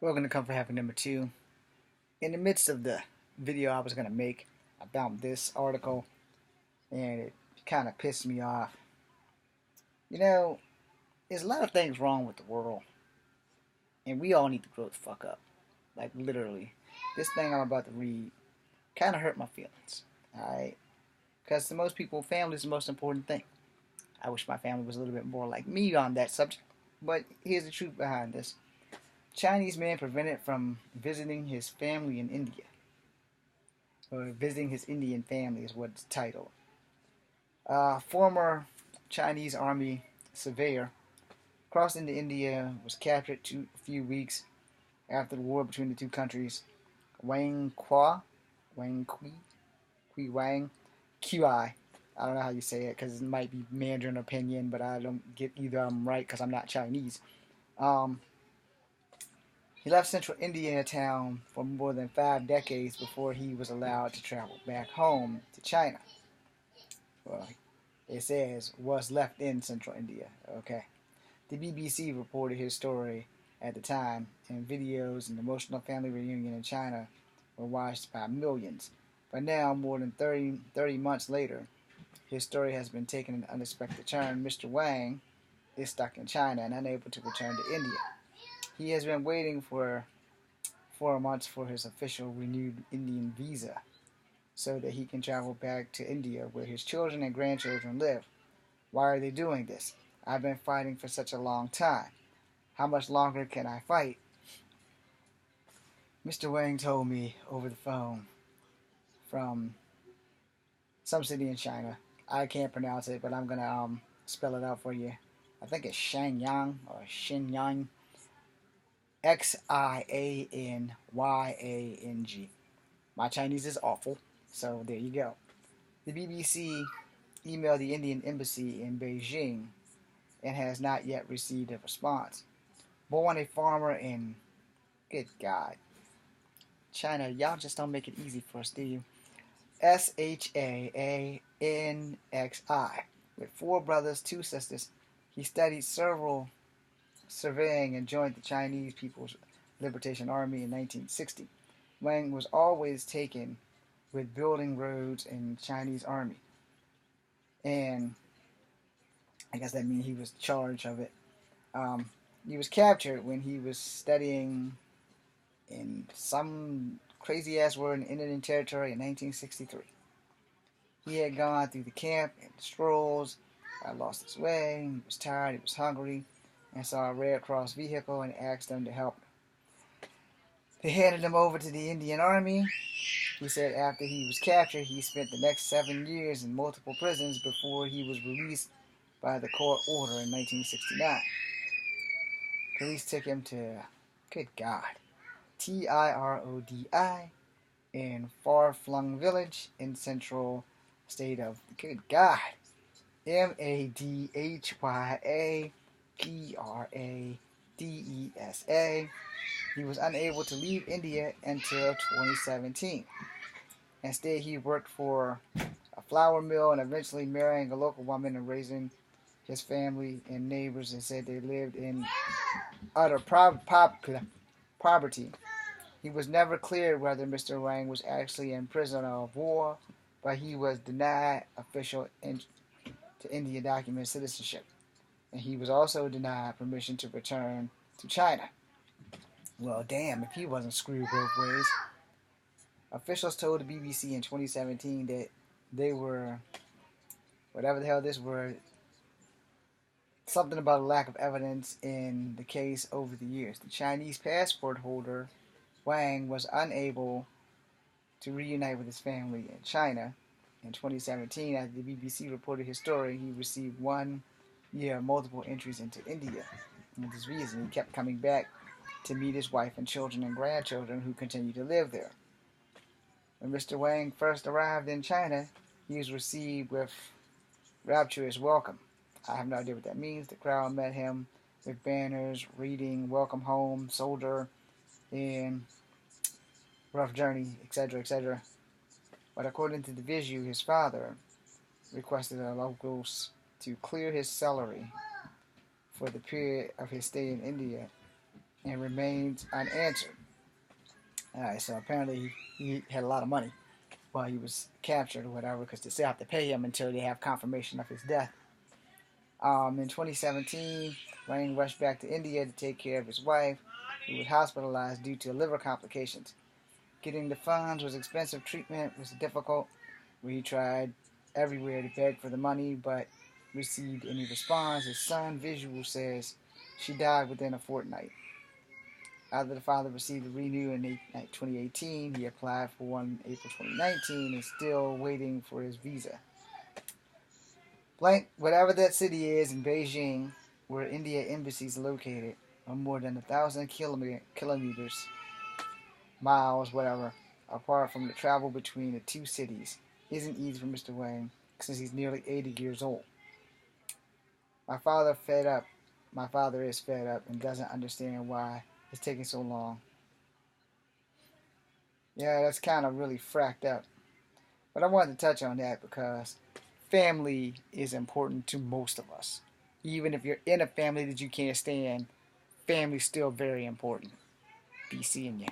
Welcome to Comfort Happy number 2. In the midst of the video I was going to make about this article, and it kind of pissed me off. You know, there's a lot of things wrong with the world, and we all need to grow the fuck up. Like, literally. This thing I'm about to read kind of hurt my feelings. Alright? Because to most people, family is the most important thing. I wish my family was a little bit more like me on that subject, but here's the truth behind this. Chinese man prevented from visiting his family in India. Or visiting his Indian family is what it's titled. Former Chinese army surveyor crossed into India, was captured a few weeks after the war between the two countries. Wang Qi. I don't know how you say it because it might be Mandarin or Pinyin, but I don't get either of them right because I'm not Chinese. He left central India town for more than 5 decades before he was allowed to travel back home to China. Well, it says was left in central India. Okay. The BBC reported his story at the time, and videos and emotional family reunion in China were watched by millions. But now, more than 30 months later, his story has been taken an unexpected turn. Mr. Wang is stuck in China and unable to return to India. He has been waiting for 4 months for his official renewed Indian visa so that he can travel back to India where his children and grandchildren live. Why are they doing this? I've been fighting for such a long time. How much longer can I fight? Mr. Wang told me over the phone from some city in China. I can't pronounce it, but I'm going to spell it out for you. I think it's Shenyang or Shenyang. Xianyang. My Chinese is awful, so there you go. The BBC emailed the Indian embassy in Beijing and has not yet received a response. Born a farmer in, good God, China, y'all just don't make it easy for us, do you? Shaanxi. With 4 brothers, 2 sisters, he studied surveying and joined the Chinese People's Liberation Army in 1960. Wang was always taken with building roads in the Chinese Army. And I guess that means he was in charge of it. He was captured when he was studying in some crazy-ass war in Indian territory in 1963. He had gone through the camp and the strolls, lost his way, he was tired, he was hungry, and saw a Red Cross vehicle and asked them to help him. They handed him over to the Indian Army. He said after he was captured, he spent the next 7 years in multiple prisons before he was released by the court order in 1969. Police took him to, good God, Tirodi in far-flung village in central state of, good God, Madhya Pradesa. He was unable to leave India until 2017. Instead, he worked for a flour mill and eventually marrying a local woman and raising his family and neighbors, and said they lived in utter poverty. He was never clear whether Mr. Wang was actually in prisoner of war, but he was denied official to India document citizenship, and he was also denied permission to return to China. Well, damn, if he wasn't screwed both ways. Officials told the BBC in 2017 that they were, whatever the hell this word, something about a lack of evidence in the case over the years. The Chinese passport holder, Wang, was unable to reunite with his family in China. In 2017, after the BBC reported his story, he received 1 year of multiple entries into India. And for this reason, he kept coming back to meet his wife and children and grandchildren who continue to live there. When Mr. Wang first arrived in China, he was received with rapturous welcome. I have no idea what that means. The crowd met him with banners reading "Welcome Home, Soldier," and "Rough Journey," etc., etc. But according to the Visu, his father requested the locals to clear his salary for the period of his stay in India and remains unanswered. Alright, so apparently he had a lot of money while he was captured or whatever, because they still have to pay him until they have confirmation of his death. In 2017, Wang rushed back to India to take care of his wife, who was hospitalized due to liver complications. Getting the funds was expensive, treatment was difficult, where he tried everywhere to beg for the money, but received any response. His son, Visual, says she died within a fortnight. After the father received a renew in 2018, he applied for one in April 2019 and is still waiting for his visa. Blank, whatever that city is in Beijing, where India embassy is located, are more than 1,000 kilometers, miles, whatever, apart from the travel between the two cities isn't easy for Mr. Wang since he's nearly 80 years old. My father is fed up and doesn't understand why it's taking so long. Yeah, that's kind of really fracked up. But I wanted to touch on that because family is important to most of us. Even if you're in a family that you can't stand, family's still very important. Be seeing you.